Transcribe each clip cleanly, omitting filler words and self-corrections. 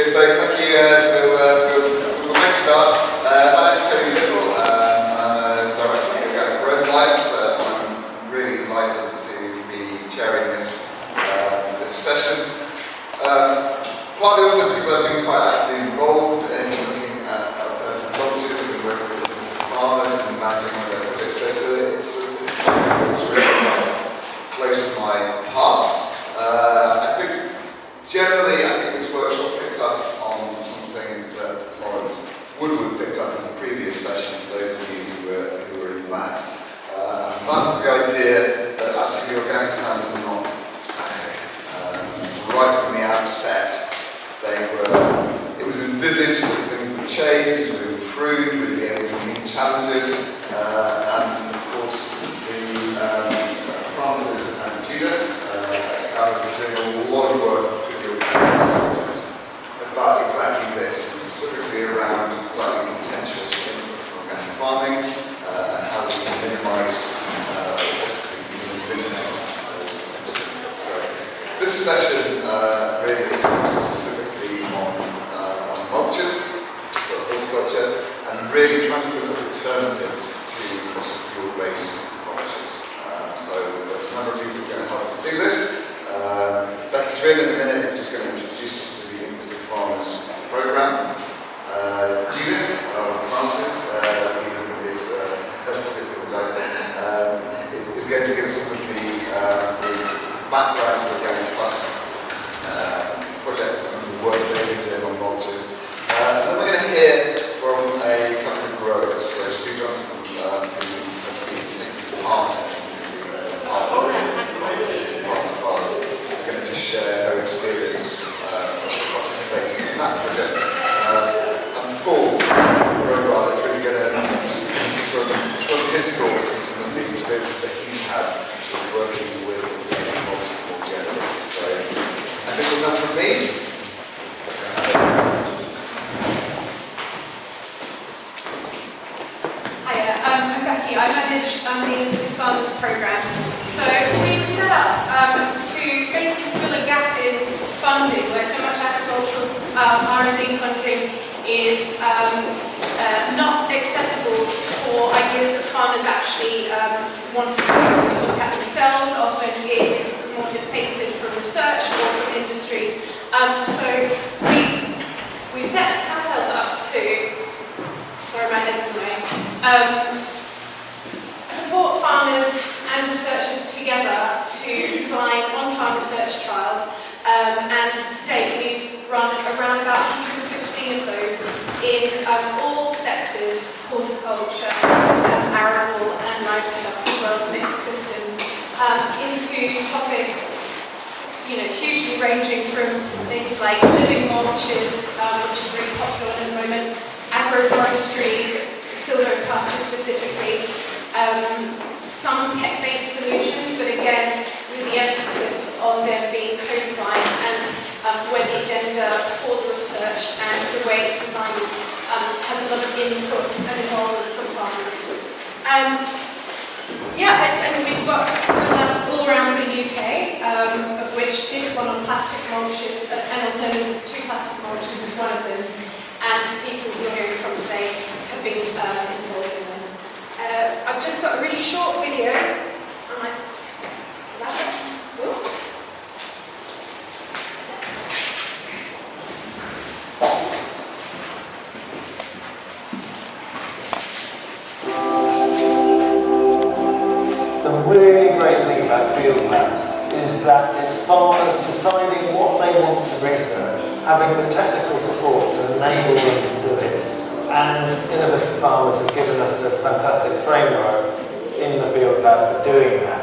Good, folks, thank you. We'll make a start. My name's Tony Little. I'm a director of OrganicPlus. I'm really delighted to be chairing this session. Partly also because I've been quite actively involved in looking at alternative mulches and working with farmers and managing their projects there. So it's a topic that's really quite close to my heart. I think generally, this workshop picks up on something that Lawrence Woodward picked up in the previous session, for those of you who were in that. That was the idea that actually the organic standards are not static. Right from the outset, it was envisaged that things would change, things would improve, we'd be able to meet challenges, and of course, Francis and Judith are doing a lot of work through the organic about exactly this, specifically around slightly contentious inputs in organic farming and how we can minimise or possibly even eliminate so this session really is specifically on mulches for horticulture and really trying to look at alternatives to fossil fuel-based mulches. So there's a number of people who are going to help us do this. Swinn in a minute is just going to introduce us to the Innovative Farmers Programme. Judith, Francis, is going to give us some of the background to OrganicPlus project and some of the work they've been doing on mulches. And then we're going to hear from a couple of growers. So Sue Johnson, who has been taking part in this, is going to just share her experience participating in that project. And Paul, is really going to just give us some of his thoughts and some of the experiences that he's had with working with multiple generally. So I think we'll know from me. Hiya, I'm Beccy. I manage the Innovative Farmers Programme. So we were set up to basically fill a gap in funding where so much agricultural R&D funding is not accessible for ideas that farmers actually want to look at themselves. Often it is more dictated from research or from industry. So we've set ourselves up to, sorry my head's in the way, support farmers and researchers together to design on-farm research trials. And to date we've run around about 115 of those in all sectors, horticulture, arable and livestock, as well as mixed systems, into topics hugely ranging from things like living mulches, which is really popular at the moment, agroforestry, silvopasture specifically, some tech-based solutions, but again, with the emphasis on them being co-designed and where the agenda for the research and the way it's designed has a lot of input and involvement from farmers. And we've got labs all around the UK, of which this one on plastic mulches and alternatives to plastic mulches is one of them, and people you're hearing from today have been involved in this. I've just got a really short video. The really great thing about field labs is that it's farmers deciding what they want to research, having the technical support to enable them to do it. And Innovative Farmers have given us a fantastic framework in the field lab for doing that.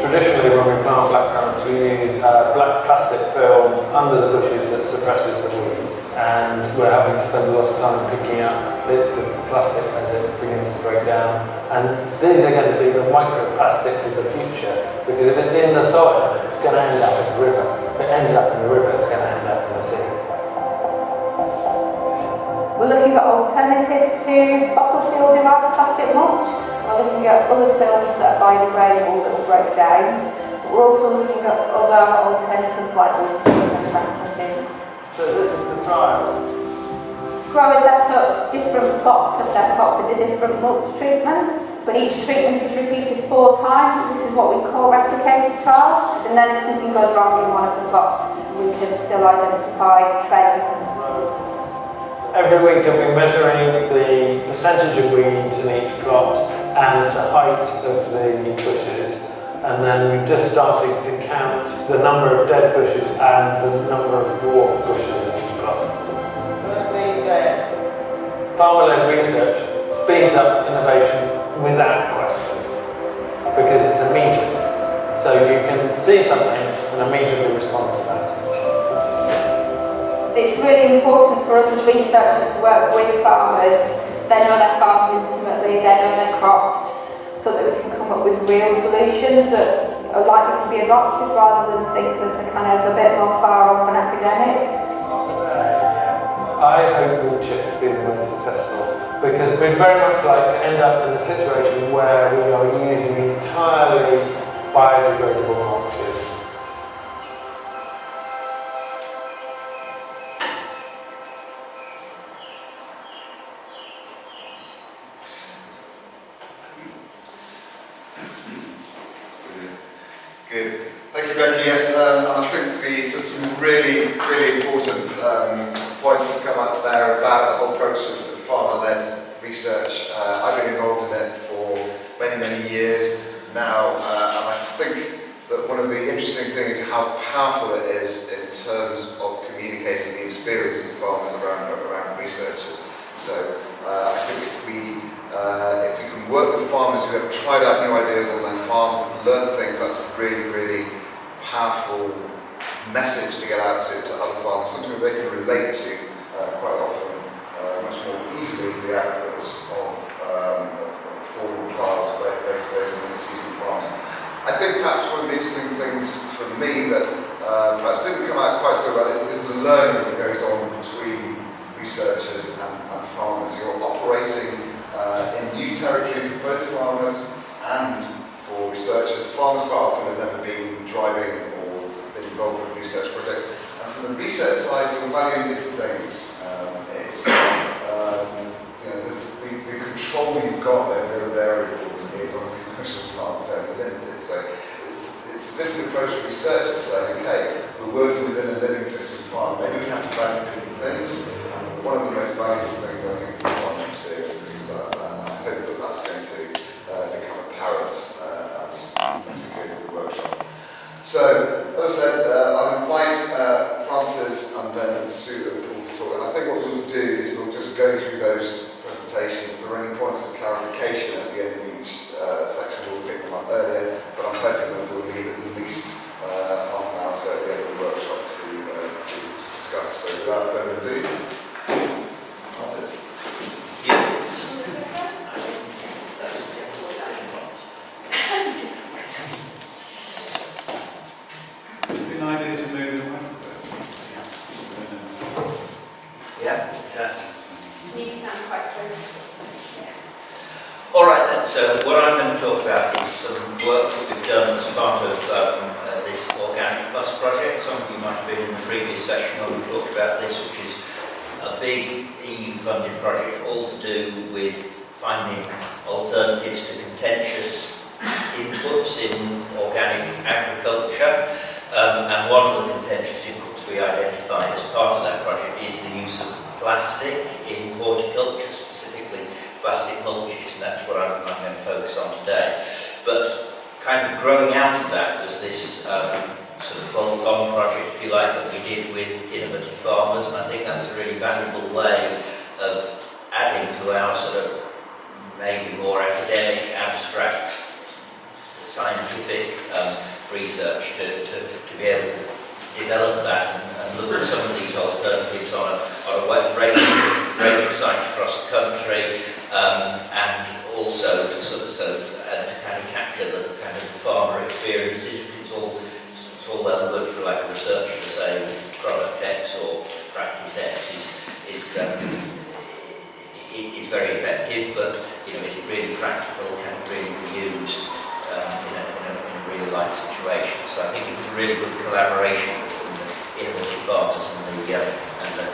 Traditionally, when we plant blackcurrants, we use black plastic film under the bushes that suppresses the weeds. And we're having to spend a lot of time picking up bits of plastic as it begins to break down. And these are going to be the microplastics of the future, because if it's in the soil, it's going to end up in the river. If it ends up in the river, it's going to end up in the sea. We're looking at alternatives to fossil fuel derived plastic mulch. We're looking at other films that are biodegradable that will break down. we're also looking at other alternatives like woodchip and investment bins. So this is the trial. Growers set up different plots of their crop with the different mulch treatments, but each treatment is repeated 4 times, so this is what we call replicated trials, and then if something goes wrong in one of the plots, we can still identify trends. Every week I've been measuring the percentage of weeds in each plot and the height of the bushes, and then we've just started to count the number of dead bushes and the number of dwarf bushes in each plot. Farmer-led research speeds up innovation without question, because it's immediate. So you can see something and immediately respond to that. It's really important for us as researchers to work with farmers. They know their farms intimately, they know their crops, so that we can come up with real solutions that are likely to be adopted rather than things that are kind of a bit more far off and academic. I hope woodchip to be the most successful, because we'd very much like to end up in a situation where we are using entirely biodegradable mulches. Good. Thank you, Becky. Yes, and I think these are some really, really important points have come up there about the whole process of farmer-led research. I've been involved in it for many, many years now, and I think that one of the interesting things is how powerful it is in terms of communicating the experience of farmers around researchers. So I think if we can work with farmers who have tried out new ideas on their farms and learned things, that's a really, really powerful message to get out to other farmers, something that they can relate to quite often much more easily to the outputs of formal trials based on institutional farms. I think perhaps one of the interesting things for me that perhaps didn't come out quite so well is the learning that goes on between researchers and farmers. You're operating in new territory for both farmers and for researchers. Farmers quite often have never been driving or been involved with research projects. And from the research side, you're valuing different things. It's the control you've got over the variables is on a commercial farm fairly limited. So it's a different approach for researchers saying, okay, we're working within a living system farm. Maybe we have to value different things. And one of the most valuable things I think is the farming experience. And I hope that that's going to become apparent as we go through the workshop. So, as I said, I'll invite Francis and then Sue and Paul to talk. And I think what we'll do is we'll just go through those presentations. If there are any points of clarification at the end of each section, we'll pick them up earlier. But I'm hoping that we'll leave at least half an hour or so at the end of the workshop to discuss. So, without further ado, Francis. Alright then, so what I'm going to talk about is some work that we've done as part of this OrganicPlus project. Some of you might have been in the previous session when we talked about this, which is a big EU-funded project all to do with finding alternatives to contentious inputs in organic agriculture. And one of the contentious inputs we identified as part of that project is the use of plastic in horticulture, specifically plastic mulches, and that's what I'm going to focus on today. But kind of growing out of that was this sort of bolt-on project, if you like, that we did with innovative farmers, and I think that was a really valuable way of adding to our sort of maybe more academic, abstract, scientific research to be able to develop that and look at some of these alternatives on a wide range of sites across the country, and also to sort of to kind of capture the kind of farmer experiences. It's all well and good for like a researcher to say product X or practice X is very effective, but is it really practical? Can it really be used in a real life situation? So I think it was a really good collaboration between the innovative farmers and the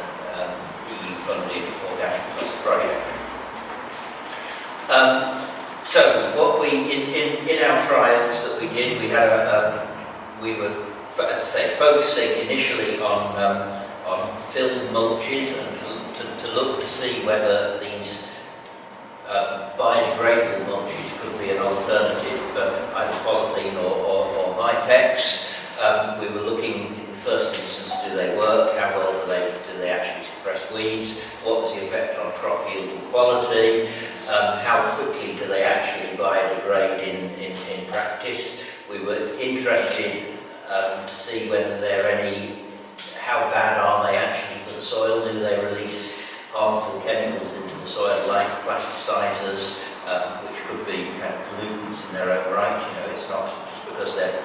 EU-funded OrganicPlus project. So what we in our trials that we did, we had we were, as I say, focusing initially on filled mulches and to look to see whether these biodegradable mulches could be an alternative for either polythene or Hypex. We were looking in the first instance, do they work? How well do they actually suppress weeds? What was the effect on crop yield and quality? How quickly do they actually biodegrade in practice? We were interested to see whether how bad are they actually for the soil? Do they release harmful chemicals into the soil like plasticizers, which could be kind of pollutants in their own right? You know, it's not just because they're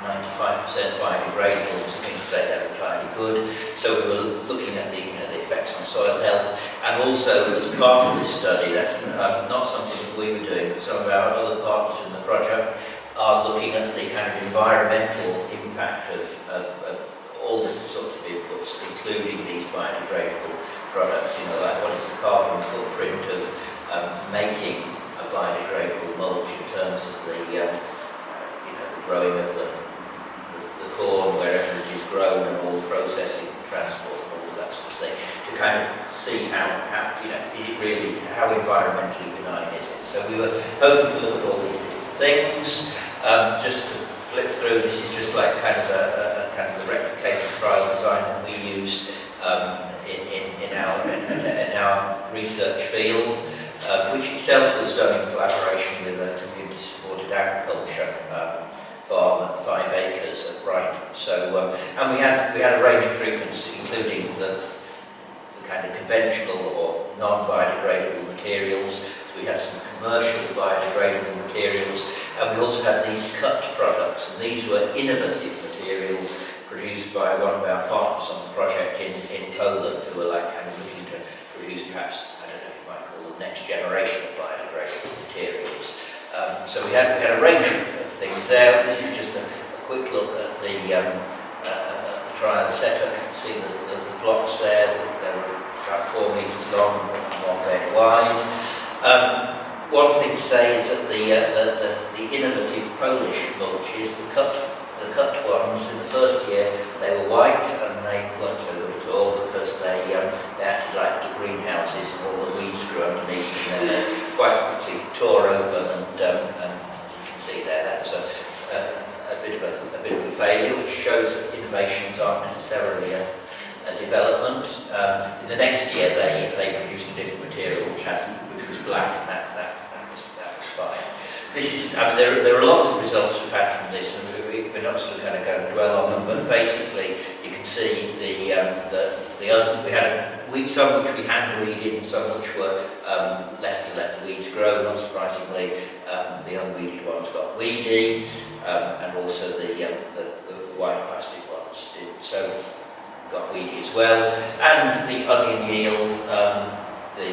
95% biodegradable to mean to say they're entirely good. So we were looking at the effects on soil health, and also as part of this study, that's not something that we were doing, but some of our other partners in the project are looking at the kind of environmental impact of all the sorts of inputs, including these biodegradable products. You know, like what is the carbon footprint of making a biodegradable mulch in terms of the the growing of the corn wherever it is grown, and all the processing, transport, and all that sort of thing, to kind of see how is it really, how environmentally benign is it? So we were hoping to look at all these different things. Just to flip through, this is just like kind of a replicated trial design that we used in our research field, which itself was done in collaboration with a community-supported agriculture farm at 5 acres at Rayns. So, and we had a range of treatments, including the kind of conventional or non-biodegradable materials. So we had some commercial biodegradable materials, and we also had these cut products, and these were innovative materials produced by one of our partners on the project in Poland, who were like kind of looking to produce perhaps, I don't know if you might call them next generation of biodegradable materials. So we had a range of things there. This is just a quick look at the trial setup. You can see the blocks there. They were about 4 meters long and 1 meter wide. One thing to say is that the innovative Polish mulches, the cut ones in the first year, they were white and they weren't so good at all because they acted like the greenhouses and all the weeds grew underneath, and then they quite quickly tore open, and as you can see there, that was a bit of a failure, which shows that innovations aren't necessarily a development. In the next year they produced a different material which was black, and that was fine. This is, there are lots of results we've had from this, and we're not sort of kind of going to dwell on them, but basically you can see we had some which we hand weeded and some which were left to let the weeds grow. Not surprisingly, the unweeded ones got weedy, and also the white plastic ones did, so got weedy as well. And the onion yield, the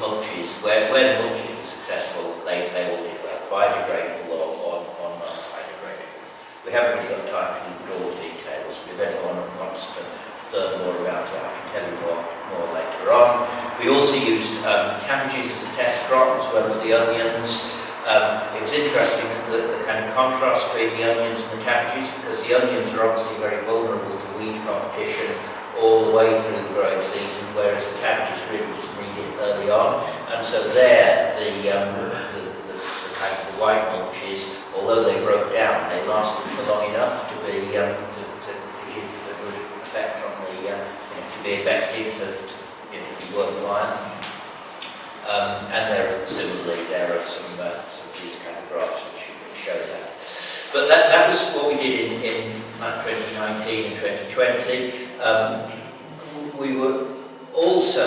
mulches, where the mulches were successful, they all did well, biodegradable or non-biodegradable. We haven't really got time to look at all the details, but if anyone wants to learn more about it, I can tell you more later on. We also used cabbages as a test crop, as well as the onions. It was interesting the kind of contrast between the onions and the cabbages, because the onions are obviously very vulnerable to weed competition all the way through the growing season, whereas the cabbages really just need it early on. And so there, the kind of the white mulches, although they broke down, they lasted for long enough to be to give a good effect on the to be effective, to be worthwhile. And similarly, there are some of these kind of graphs which show that. But that was what we did in 2019 and 2020. We were also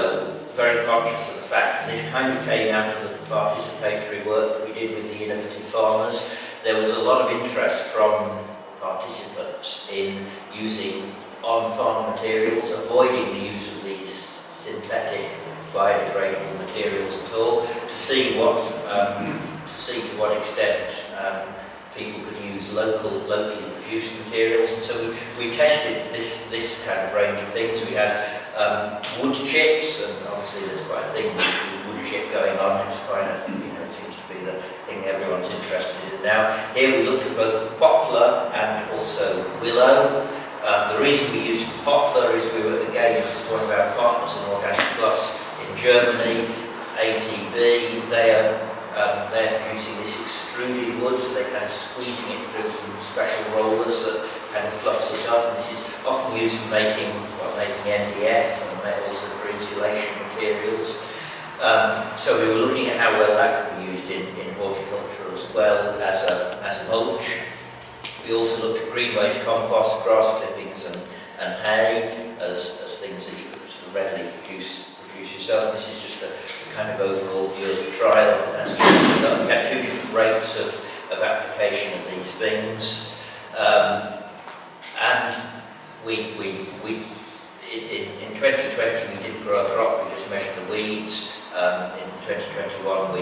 very conscious of the fact, and this kind of came out of the participatory work that we did with the innovative farmers. There was a lot of interest from participants in using on-farm materials, avoiding the use of these synthetic biodegradable materials at all, to see to what extent people could use locally produced materials, and so we tested this kind of range of things. We had wood chips, and obviously there's quite a thing with wood chip going on. It's quite a, it seems to be the thing everyone's interested in now. Here we looked at both poplar and also willow. The reason we used poplar is we were, again, this is one of our partners in OrganicPlus in Germany, ATB. They're producing this extruded wood, so they're kind of squeezing it through some special rollers that kind of fluffs it up. And this is often used for making MDF and also for insulation materials. So we were looking at how well that could be used in horticulture as well as a mulch. We also looked at green waste compost, grass clippings and hay as things that you could sort of readily produce yourself. This is just a kind of overall view of the trial. As we had two different rates of application of these things. And in 2020 we didn't grow a crop, we just measured the weeds. In 2021 we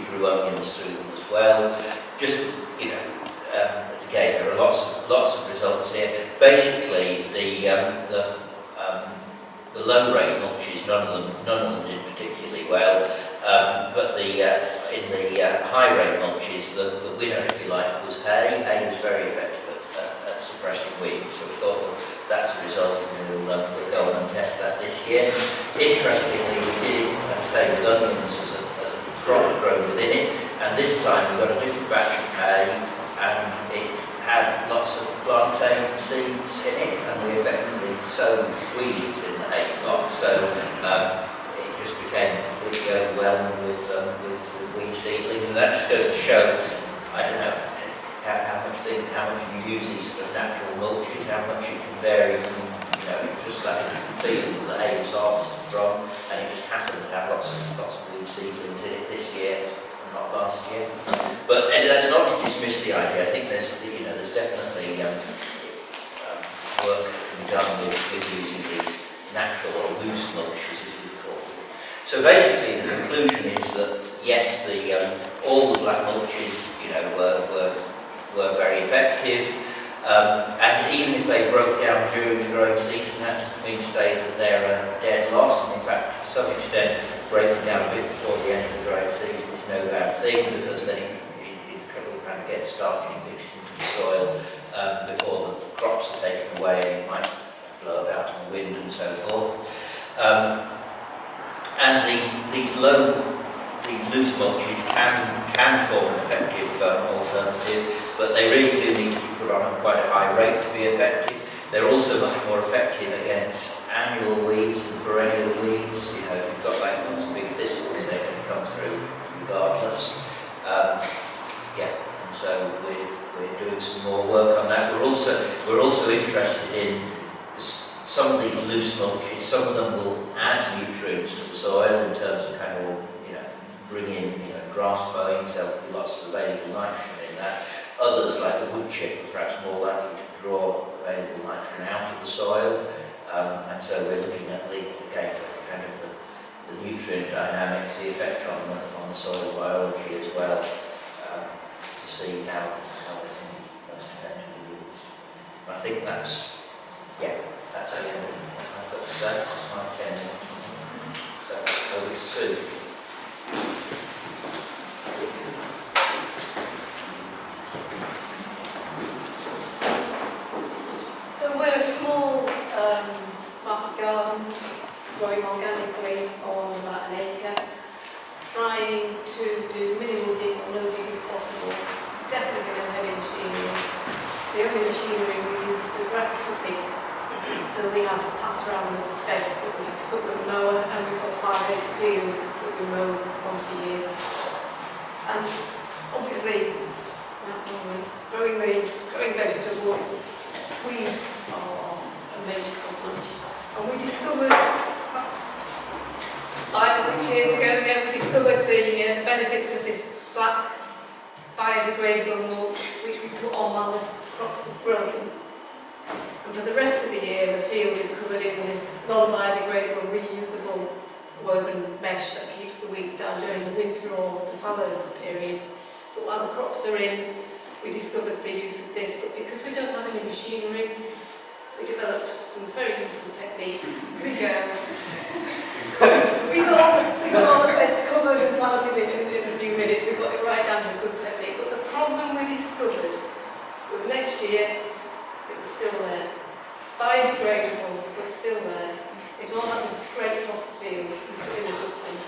grew onions through them as well. Just, again, there are lots of results here. Basically, the low rate mulches, none of them did particularly well. But in the high rate mulches, the winner, if you like, was hay. Hay was very effective at suppressing weeds, so we thought, well, that's a result, and we'll go on and test that this year. Interestingly, we did it, as I say, with onions as a crop grown within it, and this time we got a different batch of hay, and it had lots of plantain seeds in it, and we effectively sowed weeds in the hay plot, so it just became completely overwhelmed with weed seedlings, and that just goes to show, I don't know, how much you use these sort of natural mulches, how much it can vary from, just like a different field that the hay was harvested from, and it just happened to have lots of weed seedlings in it this year, and not last year. But that's not to dismiss the idea. I think there's definitely work to be done with using these natural or loose mulches, as we call them. So basically, the conclusion is that yes, all the black mulches, were very effective, and even if they broke down during the growing season, that doesn't mean to say that they're a dead loss. And in fact, to some extent, breaking down a bit before the end of the growing season is no bad thing, because then it kind of gets started and mixed into the soil before the crops are taken away, and it might blow about in the wind and so forth. And these loose mulches can form an effective alternative, but they really do need to be put on at quite a high rate to be effective. They're also much more effective against annual weeds and perennial weeds. If you've got like lots of big thistles, they can come through regardless. And so we're doing some more work on that. We're also interested in some of these loose mulches. Some of them will add nutrients to the soil in terms of kind of bring in grass mowing, so there'll be lots of available nitrogen in that. Others, like the woodchip, are perhaps more likely to draw available nitrogen out of the soil, and so we're looking at the nutrient dynamics, the effect on the soil biology as well, to see how they can be most effectively used. And I think that's the end of what I've got to say. So over to Sue. So we're a small market garden, growing organically on about an acre, trying to do minimal dig or no dig if possible, definitely no heavy machinery. The only machinery we use is the grass cutting, so we have a path around the beds that we have to cut with a mower, and we've got 5 acre field that we mow once a year. And obviously, growing vegetables, weeds are a major problem. And we discovered, about 5 or 6 years ago, we discovered the benefits of this black biodegradable mulch, which we put on while the crops are growing. And for the rest of the year, the field is covered in this non-biodegradable, reusable woven mesh that keeps the weeds down during the winter or the fallow periods. But while the crops are in, we discovered the use of this, but because we don't have any machinery, we developed some very useful techniques. 3 girls. we got all the beds covered and planted in a few minutes. We got it right down to a good technique. But the problem we discovered was next year it was still there. Biodegradable, but still there. It all had to be scraped off the field and put in a dustbin.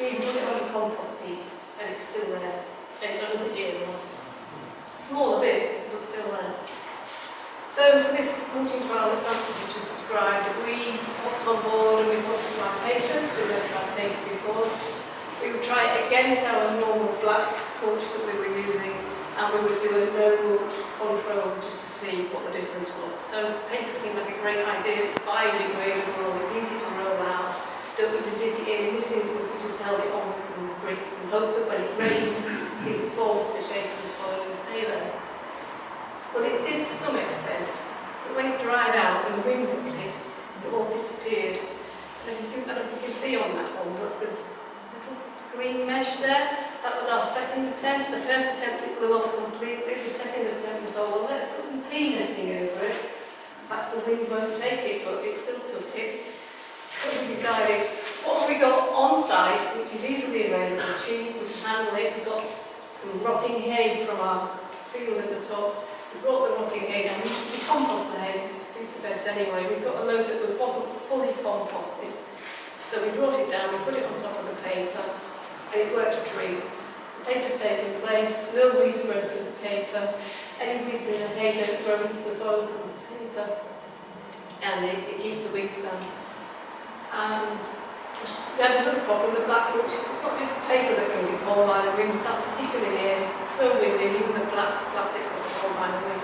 We put it on a compost heap and it was still there. Another year or more. Smaller bits, but still there. So for this mulching trial that Francis has just described, we hopped on board and we thought we'd try paper, because we've never tried paper before. We would try it against our normal black mulch that we were using, and we would do a no mulch control just to see what the difference was. So paper seemed like a great idea. It's biodegradable, it's easy to roll out, don't need to dig it in. In this instance, we just held it on with some bricks and hoped that when it rained, it would fall to the shape of the soil and stay there. Well, it did to some extent, but when it dried out and the wind whipped it, it all disappeared. And I don't know if you can see on that one, but there's a little green mesh there. That was our second attempt. The first attempt it blew off completely. The second attempt we thought, well, let's put some pea netting over it. Perhaps the wind won't take it, but it still took it. So we decided, what have we got on site, which is easily available, cheap, we can handle it. We've got some rotting hay from our field at the top. We brought the rotting hay down. We compost the hay to feed the beds anyway. We've got a load that wasn't fully composted. So we brought it down, we put it on top of the paper, and it worked a treat. The paper stays in place, no weeds grow through the paper, any weeds in the hay don't grow into the soil because of the paper, and it keeps the weeds down. And we had another problem, the black mulch. It's not just the paper that can be torn by the wind, that particularly here, it's so windy, even the black plastic can be torn by the wind.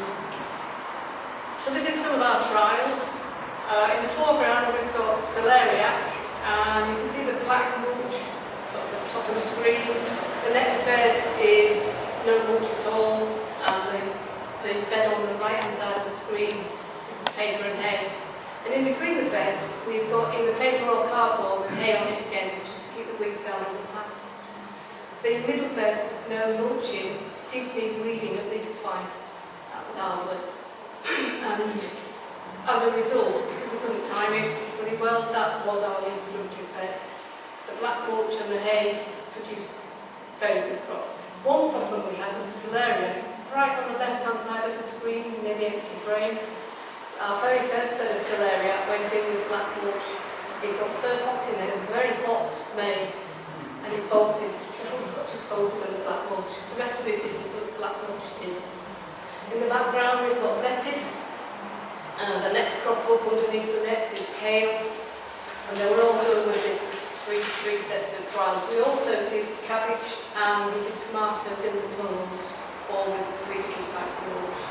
So this is some of our trials. In the foreground we've got celeriac, and you can see the black mulch at the top of the screen. The next bed is no mulch at all, and the bed on the right hand side of the screen is the paper and hay. And in between the beds, we've got either paper or cardboard and hay on it again, just to keep the weeds down on the paths. The middle bed, no mulching, did need weeding at least twice. That was hard work. And as a result, because we couldn't time it particularly well, that was our least productive bed. The black mulch and the hay produced very good crops. One problem we had with the celeriac, right on the left-hand side of the screen, near the empty frame, our very first bed of celeriac went in with black mulch. It got so hot in there, it was very hot May, and it bolted. It got just bolted on the black mulch. The rest of it didn't, but black mulch did. In the background we've got lettuce. The next crop up underneath the nets is kale, and they were all done with this three sets of trials. We also did cabbage and we did tomatoes in the tunnels, all with 3 different types of mulch.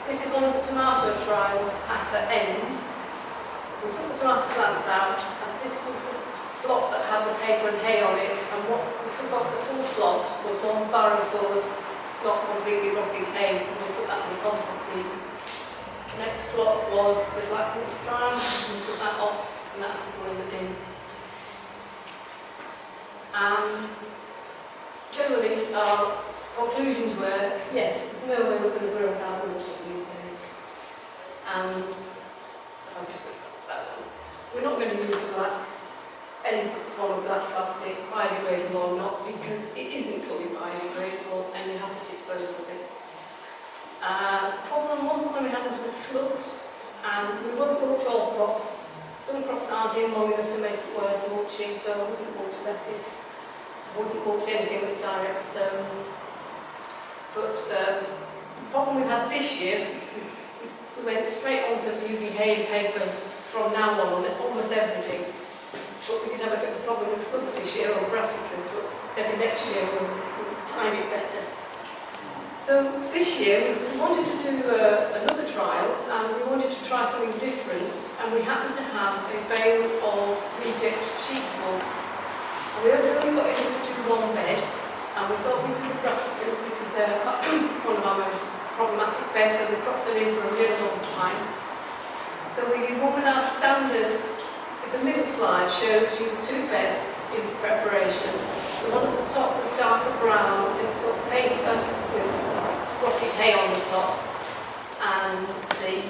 This is one of the tomato trials at the end. We took the tomato plants out, and this was the plot that had the paper and hay on it, and what we took off the full plot was 1 barrel full of not completely rotted hay, and we put that in the compost heap. The next plot was the black mulch trial, and we took that off, and that had to go in the bin. And generally our conclusions were, yes, there's no way we're going to grow without mulching these days. And if I just look at that one, we're not going to use the black, any form of black plastic, biodegradable or not, because it isn't fully biodegradable and you have to dispose of it. One problem we had was with slugs, and we wouldn't mulch all crops. Some crops aren't in long enough to make it worth mulching, so I wouldn't mulch lettuce, I wouldn't mulch anything that's direct sown. But the problem we've had this year, we went straight on to using hay and paper from now on almost everything. But we did have a bit of a problem with slugs this year, or brassicas, but maybe next year we'll time it better. So this year we wanted to do another trial, and we wanted to try something different, and we happened to have a bale of reject sheep's wool. And we only got enough to do 1 bed, and we thought we'd do the brassicas because they're one of our most problematic beds, and the crops are in for a really long time. So we did one with our standard. The middle slide shows you the 2 beds in preparation. The one at the top that's darker brown is got paper with rotted hay on the top, and the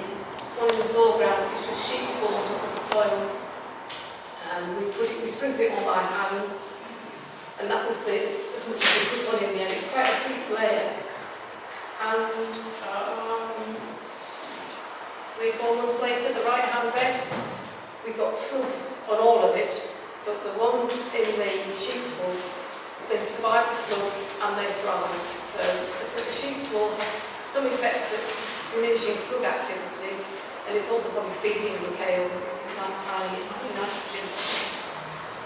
one in the foreground is just sheep full on top of the soil. And we sprinkled it on by hand, and that was as much as we put on in the end. It's quite a deep layer. And 3-4 months later, the right-hand bed, we got slugs on all of it, but the ones in the sheep's wool, they survived the slugs and they thrived. So the sheep's wool has some effect at diminishing slug activity, and it's also probably feeding the kale, which is high nitrogen.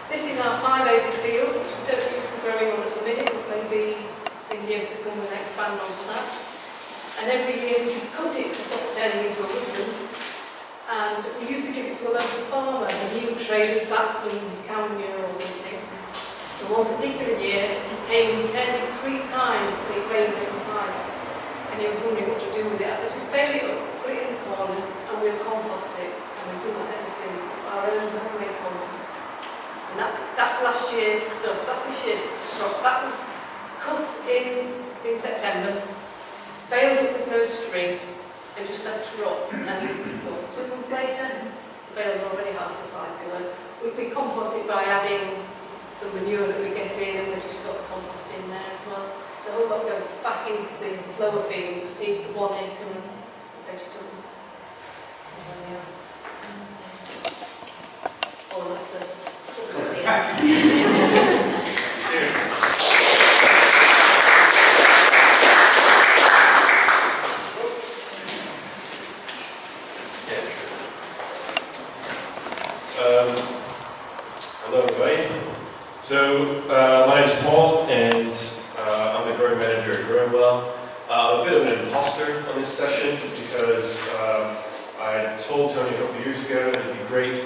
This is our 5-acre field, which we don't use for growing on at the minute, but maybe in years to come we'll expand onto that. And every year we just cut it to stop turning into a woodland. And we used to give it to a local farmer, and he would trade us back some Cambre or something. And one particular year, he came and he turned it 3 times, and it rained every time. And he was wondering what to do with it. I said, just bale it up, put it in the corner, and we'll compost it. And we've done that ever since. Our own homemade compost. And that's last year's stuff. That's this year's crop. That was cut in September, baled up with no string, and just left to rot. And then 2 months later, the bales are already half the size they were. We compost it by adding some manure that we get in, and we've just got the compost in there as well. The whole lot goes back into the lower field to feed the 1 acre of vegetables. Oh, that's a hello everybody. So my name is Paul, and I'm the growing manager at Growing. I'm a bit of an imposter on this session because I told Tony a couple of years ago that it'd be great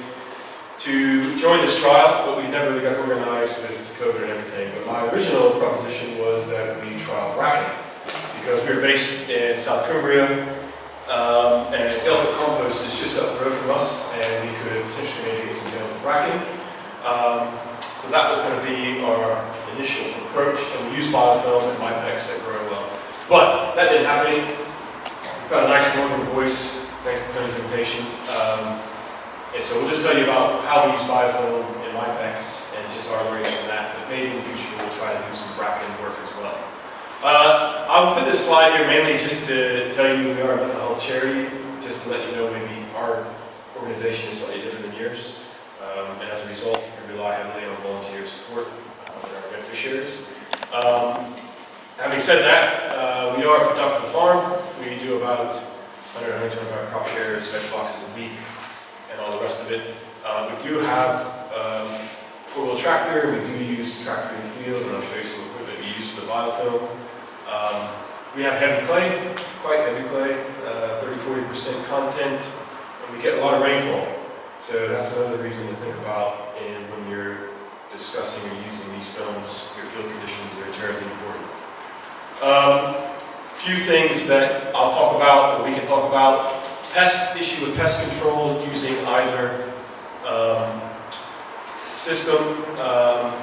to join this trial, but we never really got organized with COVID and everything. But my original proposition was that we trial bracken, because we're based in South Cumbria, and Ilford Compost is just up the road from us, and we could potentially maybe get some bales of bracken. So that was going to be our initial approach, and we used biofilm and MyPex at Growing. But that didn't happen. We've got a nice northern voice, thanks to Tony's invitation. And so we'll just tell you about how we use biofilm in MyPex and just our learnings from that. But maybe in the future we'll try to do some bracken work as well. I'll put this slide here mainly just to tell you we are a mental health charity, just to let you know maybe our organization is slightly different than yours. And as a result, we rely heavily on volunteer support with our beneficiaries. Having said that, we are a productive farm. We do about 100-125 crop shares, veg boxes a week, and all the rest of it. We do have a 4-wheel tractor. We do use tractor in the field, and I'll show you some equipment we use for the biofilm. We have heavy clay, quite heavy clay, 30-40% content, and we get a lot of rainfall. So that's another reason to think about when you're discussing or using these films. Your field conditions are terribly important. Few things that I'll talk about, or we can talk about. Issue with pest control using either system,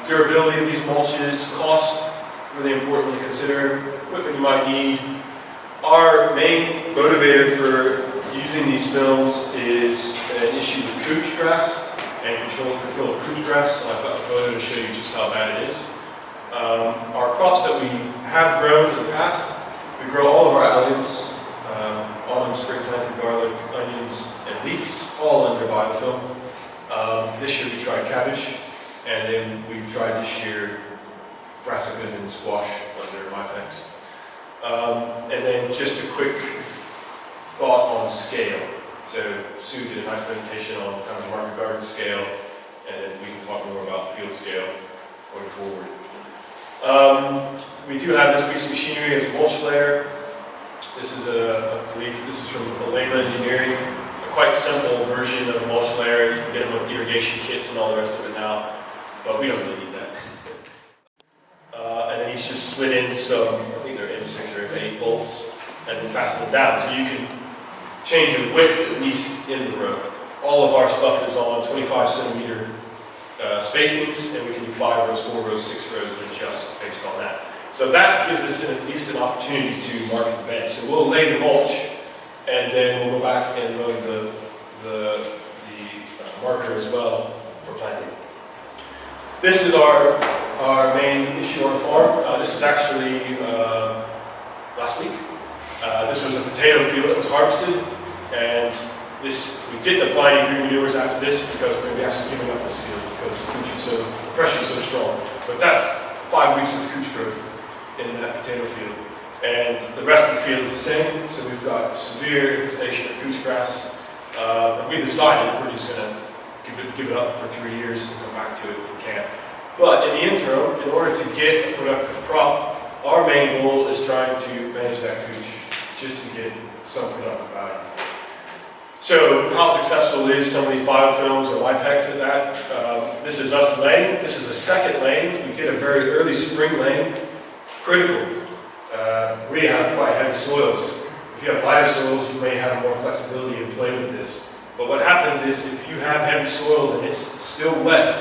durability of these mulches, cost, really important to consider, equipment you might need. Our main motivator for using these films is an issue with couch grass and control of couch grass. I've got a photo to show you just how bad it is. Our crops that we have grown in the past, we grow all of our alliums, autumn, spring planted garlic, onions, and leeks, all under biofilm. This year we tried cabbage, and then we've tried this year brassicas and squash under MyPex. And then just a quick thought on scale. So Sue did a nice presentation on kind of the market garden scale, and then we can talk more about field scale going forward. We do have this piece of machinery as a mulch layer. This is I believe this is from Polebrook Engineering, a quite simple version of a mulch layer. You can get them with irrigation kits and all the rest of it now, but we don't really need that. And then he's just slid in some, I think they're in 6 or 8 bolts, and then fasten them down so you can change your width at least in the row. All of our stuff is on 25 centimeter spacings, and we can do 5 rows, 4 rows, 6 rows, and adjust based on that. So that gives us at least an opportunity to mark the bed. So we'll lay the mulch, and then we'll go back and load the marker as well for planting. This is our main issue on the farm. This is actually last week. This was a potato field that was harvested, and we didn't apply any green manures after this because we're going to be actually giving up this field because the pressure is so strong. But that's 5 weeks of couch growth in that potato field. And the rest of the field is the same, so we've got severe infestation of couch grass. And we decided we're just going to give it up for 3 years and come back to it if we can. But in the interim, in order to get a productive crop, our main goal is trying to manage that couch just to get some productive value. So how successful is some of these biofilms or LIPEX at that? This is us laying. This is a second laying. We did a very early spring laying. Critical. We have quite heavy soils. If you have lighter soils, you may have more flexibility in play with this. But what happens is if you have heavy soils and it's still wet,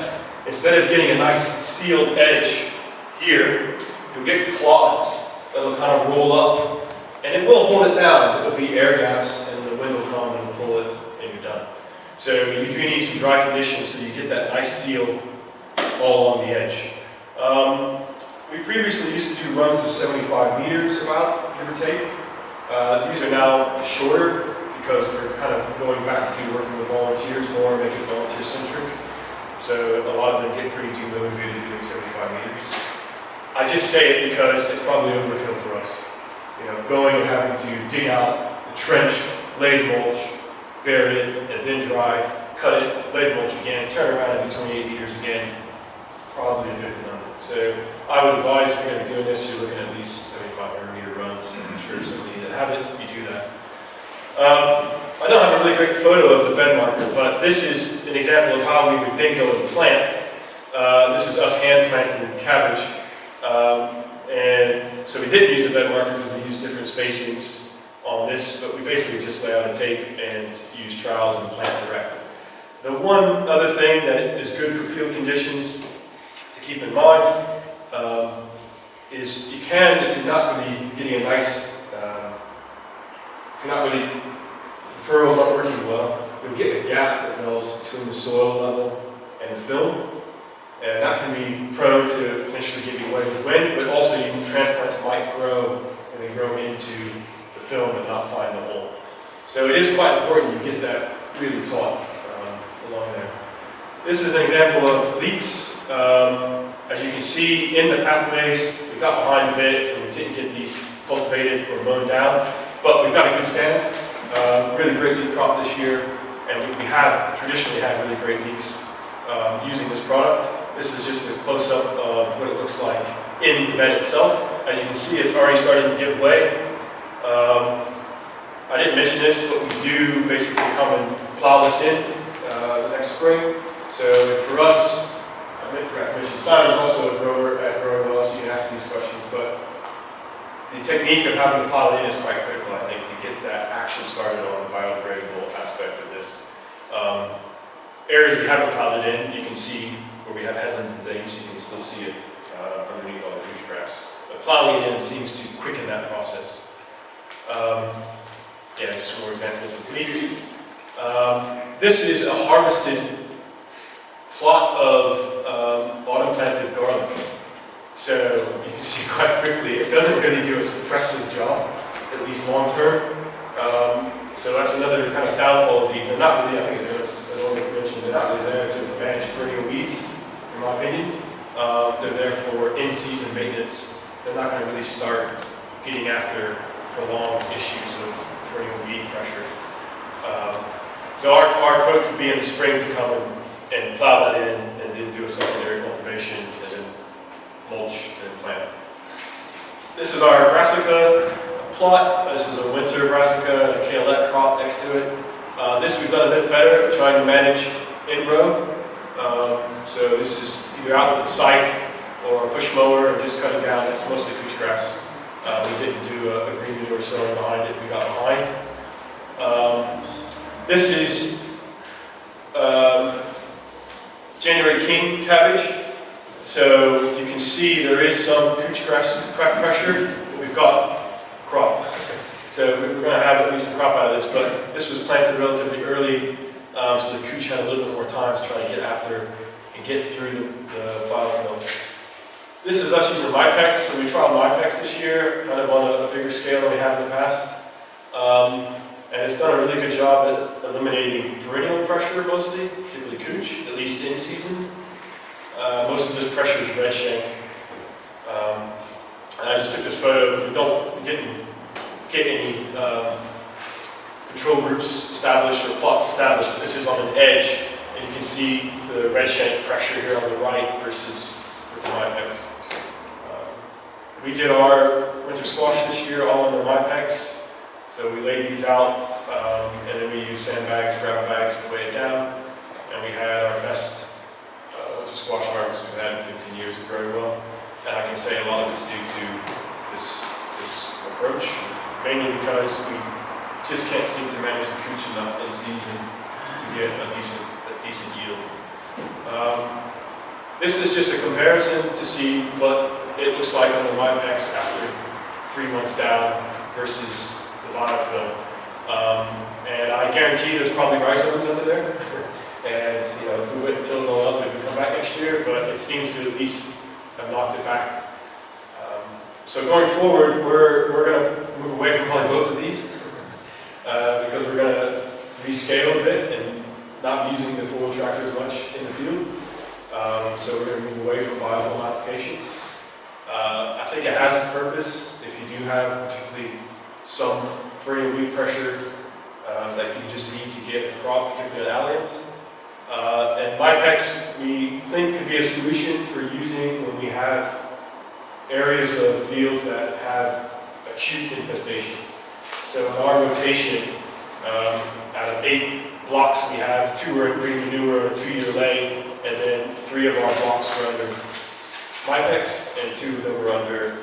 instead of getting a nice sealed edge here, you'll get clods that'll kind of roll up, and it will hold it down. It'll be air gaps, and the wind will come and pull it, and you're done. So you do need some dry conditions so you get that nice seal all along the edge. We previously used to do runs of 75 meters about, give or take. These are now shorter because we're kind of going back to working with volunteers more, making volunteer-centric. So a lot of them get pretty demotivated doing 75 meters. I just say it because it's probably overkill for us. You know, going and having to dig out the trench, lay the mulch, bury it, and then dry, cut it, lay the mulch again, turn around and do 28 meters again, probably a good number. So I would advise if you're going to be doing this, you're looking at least 75 meter runs. I'm sure somebody that have it, you do that. I don't have a really great photo of the bed marker, but this is an example of how we would then go and plant. This is us hand planting cabbage. And so we didn't use a bed marker because we used different spacings on this, but we basically just lay out a tape and use trowels and plant direct. The one other thing that is good for field conditions to keep in mind is you can, if you're not really getting a nice, if you're not really, the furrows aren't working well, you'll get a gap that develops between the soil level and the film. And that can be prone to potentially giving away with wind, but also even transplants might grow and they grow into the film and not find the hole. So it is quite important you get that really taut along there. This is an example of leeks. As you can see in the pathways, we got behind a bit and we didn't get these cultivated or mown down, but we've got a good stand. Really great leek crop this year, and we have traditionally had really great leeks using this product. This is just a close-up of what it looks like in the bed itself. As you can see, it's already starting to give way. I didn't mention this, but we do basically come and plow this in the next spring. So for us, I forgot to mention, Simon's also a grower at Conroy, so you can ask these questions, but the technique of having to plow it in is quite critical, I think, to get that action started on the biodegradable aspect of this. Areas we haven't plowed it in, you can see where we have headlands and things, you can still see it underneath all the couch grass. But plowing it in seems to quicken that process. Yeah, just some more examples of leeks. This is a harvested plot of autumn planted garlic. So you can see quite quickly, it doesn't really do a suppressive job, at least long term. So that's another kind of downfall of these. They're not really, I think it is, I don't think I mentioned, they're not really there to manage perennial weeds, in my opinion. They're there for in-season maintenance. They're not going to really start getting after prolonged issues of perennial weed pressure. So our approach would be in the spring to come and plow that in and then do a secondary cultivation and then mulch and plant. This is our Brassica plot. This is a winter Brassica and a kaolette crop next to it. This we've done a bit better, trying to manage in-row. So this is either out with a scythe or a push mower and just cutting down. It's mostly couch grass. We didn't do a green manure sowing behind it. We got behind. This is January King cabbage. So you can see there is some couch grass pressure, but we've got crop. So we're going to have at least a crop out of this, but this was planted relatively early, so the couch had a little bit more time to try to get after and get through the biofilm. This is us using MyPex, so we trialed MyPex this year, kind of on a bigger scale than we have in the past. And it's done a really good job at eliminating perennial pressure mostly, particularly couch, at least in season. Most of this pressure is red shank. And I just took this photo. We didn't get any control groups established or plots established, but this is on an edge, and you can see the red shank pressure here on the right versus with the MyPex. We did our winter squash this year all under MyPex. So we laid these out, and then we used sandbags, gravel bags to weigh it down, and we had our best winter squash harvest we've had in 15 years of growing well. And I can say a lot of it's due to this approach, mainly because we just can't seem to manage the couch enough in season to get a decent yield. This is just a comparison to see what it looks like on the MyPex after 3 months down versus the biofilm. And I guarantee there's probably rhizomes under there. And if we wait until they'll up, it would come back next year, but it seems to at least have knocked it back. So going forward, we're going to move away from probably both of these because we're going to rescale a bit and not be using the 4-wheel tractor as much in the field. So we're going to move away from biofilm applications. I think it has its purpose if you do have particularly some perennial weed pressure that you just need to get the crop, particularly alliums. And MyPex, we think, could be a solution for using when we have areas of fields that have acute infestations. So in our rotation, out of 8 blocks we have, 2 are in green manure, a 2-year lay, and then 3 of our blocks were under MyPex, and 2 of them were under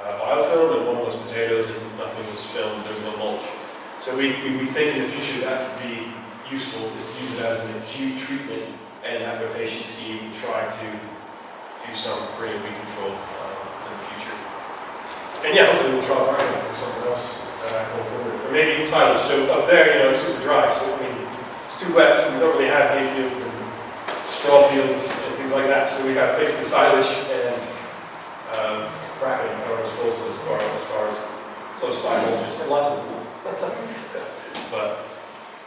biofilm, and 1 was potatoes, and nothing was filmed, there was no mulch. So we think in the future that could be useful, is to use it as an acute treatment and that rotation scheme to try to do some perennial weed control in the future. And yeah, hopefully we'll try it or something else going forward. Or maybe silage. So up there, it's super dry, so I mean, it's too wet, so we don't really have hay fields and straw fields and things like that. So we have basically silage and bracketing at our disposal as far as close by mulches, and lots of them. But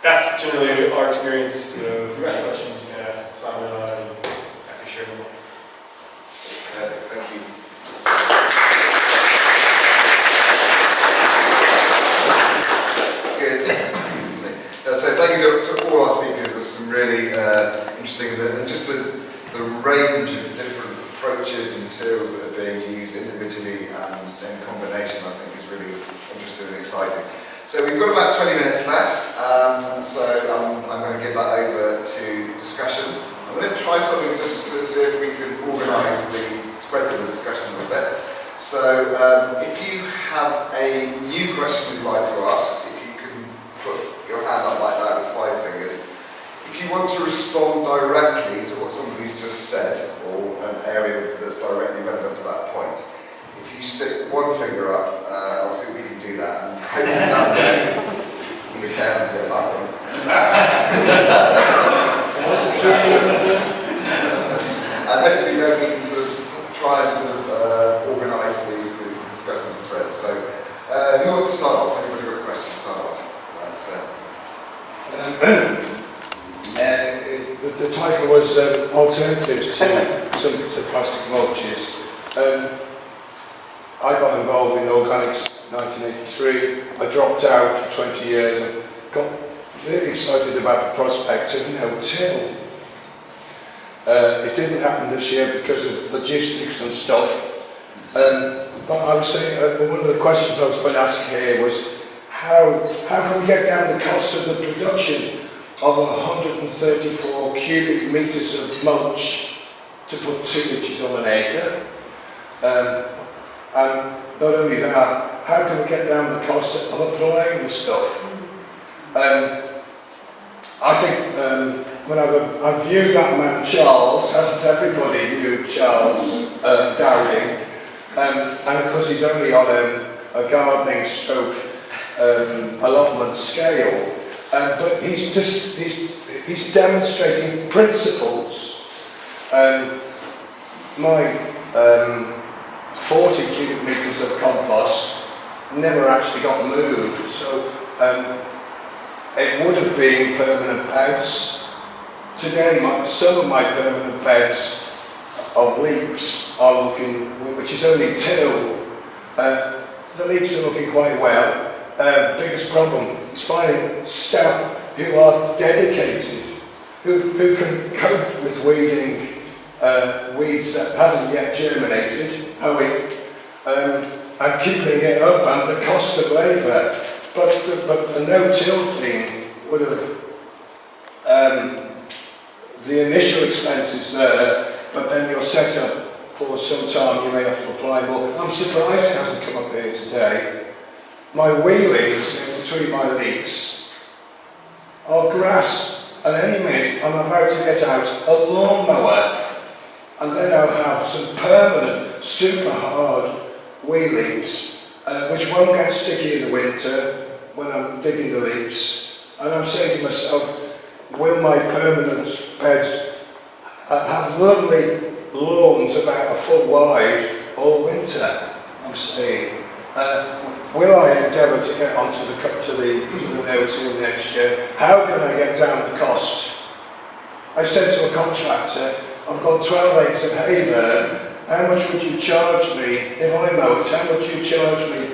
that's generally our experience. If you have any questions, you can ask Simon and I, and I can share them. Thank you. Good. So thank you to all our speakers. There's some really interesting, and just the range of different approaches and materials that are being used individually and in combination, I think is really interesting and exciting. So we've got about 20 minutes left, so I'm going to give that over to discussion. I'm going to try something just to see if we can organise the threads of the discussion a little bit. So if you have a new question you'd like to ask, if you can put your hand up like that with 5 fingers. If you want to respond directly to what somebody's just said, or an area that's directly relevant to that point, if you stick 1 finger up, I'll see if we can do that. And hopefully that way you can get that one. And hopefully then we can sort of try and sort of organise the discussion threads. So who wants to start off? Anybody got a question to start off? The title was Alternatives to Plastic Mulches. I got involved in organics in 1983. I dropped out for 20 years and got really excited about the prospect of no-till. It didn't happen this year because of logistics and stuff. But I was saying, one of the questions I was going to ask here was, how can we get down the cost of the production of 134 cubic metres of mulch to put tillage on an acre? And not only that, how can we get down the cost of applying the stuff? I think when I've viewed that man Charles, hasn't everybody viewed Charles Dowding? And of course he's only on a gardening stroke allotment scale, but he's demonstrating principles. My 40 cubic metres of compost never actually got moved, so it would have been permanent beds. Today, some of my permanent beds of leeks are looking, which is only till, the leeks are looking quite well. Biggest problem is finding staff who are dedicated, who can cope with weeding weeds that haven't yet germinated, and keeping it up, and the cost of labour. But the no-till thing would have, the initial expenses there, but then you're set up for some time, you may have to apply more. I'm surprised it hasn't come up here today. My wheelings in between my leeks are grass, and any minute I'm about to get out a lawnmower, and then I'll have some permanent, super hard wheelings, which won't get sticky in the winter when I'm digging the leeks. And I'm saying to myself, will my permanent beds have lovely lawns about a foot wide all winter? I'm saying, will I endeavour to get onto the no-till next year? How can I get down the cost? I said to a contractor, I've got 12 acres of hay there. How much would you charge me if I mow it? How much would you charge me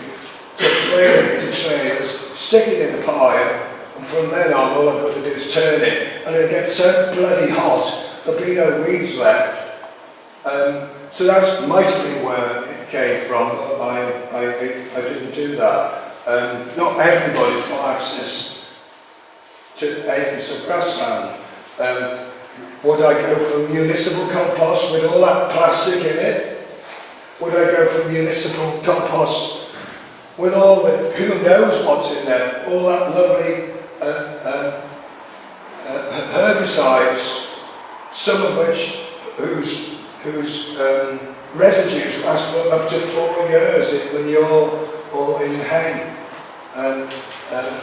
to clear it into trailers, stick it in the pile, and from then on all I've got to do is turn it, and it'll get so bloody hot there'll be no weeds left. So that's mightily where it came from. I didn't do that. Not everybody's got access to acres of grassland. Would I go for municipal compost with all that plastic in it? Would I go for municipal compost with all the, who knows what's in there, all that lovely herbicides, some of which, whose residues last for up to 4 years in manure or in hay.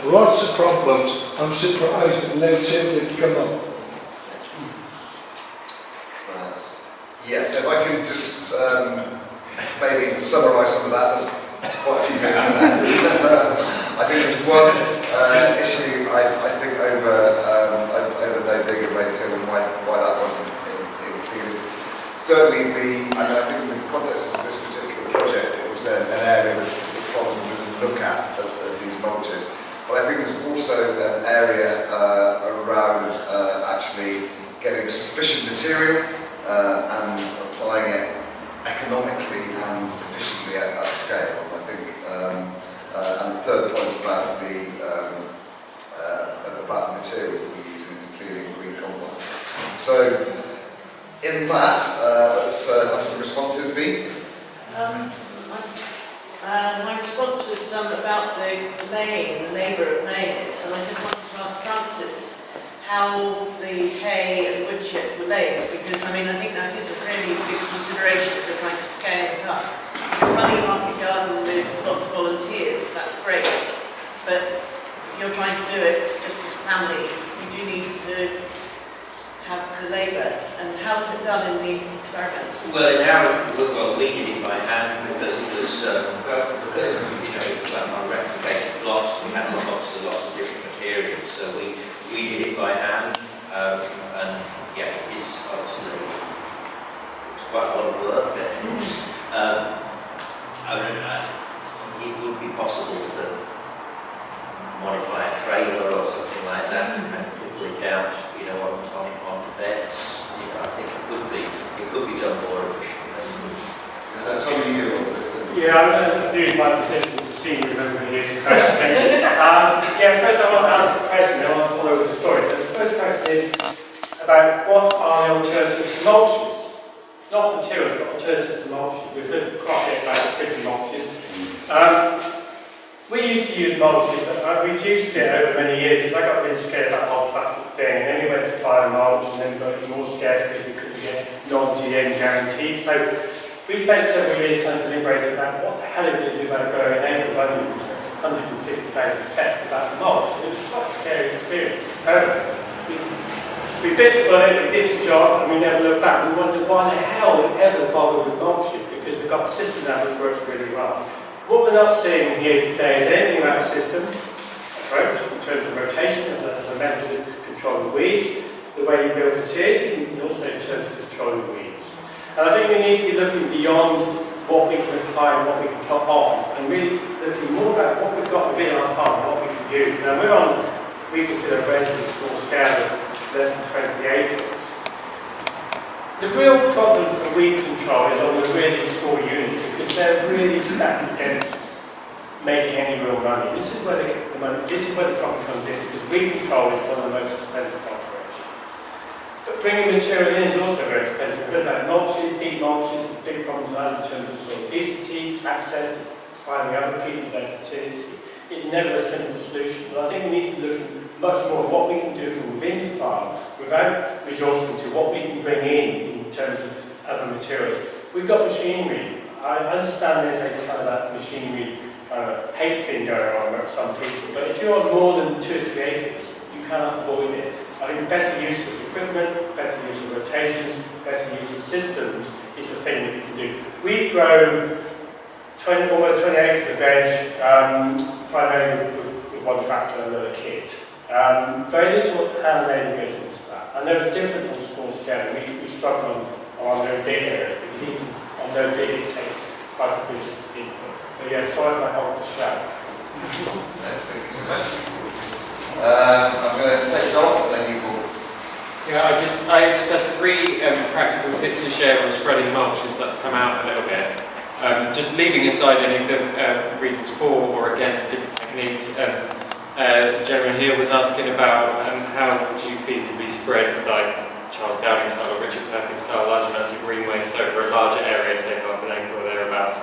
Lots of problems. I'm surprised that no till did come up. Yes, if I could just maybe summarise some of that. There's quite a few things in there. I think there's one issue I think over no-degradable and why that wasn't included. Certainly I think in the context of this particular project, it was an area that probably was to look at these mulches. But I think there's also an area around actually getting sufficient material and applying it economically and efficiently at scale. I think, and the third point about the materials that we use, including green compost. So, in that, let's have some responses. Bea? My response was about the laying, the labour of laying it, and I just wanted to ask Francis how the hay and woodchip were laid, because I think that is a really big consideration if you're trying to scale it up. If you're running a market garden with lots of volunteers, that's great, but if you're trying to do it just as a family, you do need to have the labour. And how was it done in the experiment? Well, we did it by hand because it was, it was our replicated plots. We had lots of different materials, so we did it by hand, and yeah, it is obviously it's quite a lot of work. It would be possible to modify a trailer or something like that to kind of pull it out, on the beds. I think it could be done more efficiently. Is that something you do? Yeah, I'm doing my position as a senior member here. First I want to ask a question, then I want to follow the story. So the first question is about what are the alternatives to mulches? Not materials, but alternatives to mulches. We've heard quite a bit about different mulches. We used to use mulches, but I reduced it over many years because I got really scared about plastic thing, and then we went to biomulch, and then we got even more scared because we couldn't get non-GM guaranteed. So we spent several years trying to deliberate about what the hell are we going to do about growing an acre of onion, which is 150,000 steps without mulch. And it was quite a scary experience. We bit the bullet, we did the job, and we never looked back. We wondered why the hell we ever bother with mulches, because we've got a system now which works really well. What we're not seeing here today is anything about a system approach in terms of rotation as a method of controlling weeds, the way you build fertility, and also in terms of controlling weeds. And I think we need to be looking beyond what we can apply and what we can put on, and really looking more about what we've got within our farm and what we can use. Now we're on, we consider a relatively small scale of less than 20 acres. The real problem for weed control is on the really small units, because they're really stacked against making any real money. This is where the problem comes in, because weed control is one of the most expensive operations. But bringing material in is also very expensive. We've heard about mulches, deep mulches, big problems now in terms of soil obesity, access to finding other people, their fertility. It's never a simple solution, but I think we need to look much more at what we can do from within the farm without resorting to what we can bring in terms of other materials. We've got machinery. I understand there's a kind of that machinery kind of hate thing going on with some people, but if you're on more than 2 or 3 acres, you cannot avoid it. I think better use of equipment, better use of rotations, better use of systems is the thing that we can do. We grow almost 20 acres of veg, primarily with one tractor and another kit. Very little hand labour goes into that. I know it's different on a small scale. We struggle on no dig areas, because even on no dig it takes quite a bit of input. So yeah, sorry if I helped to shout. Thank you so much. I'm going to take it on, and then you will. Yeah, I just have 3 practical tips to share on spreading mulch, since that's come out a little bit. Just leaving aside any of the reasons for or against different techniques. The gentleman here was asking about how would you feasibly spread, like Charles Downing style or Richard Perkins style, large amounts of green waste over a larger area, say half an acre or thereabouts.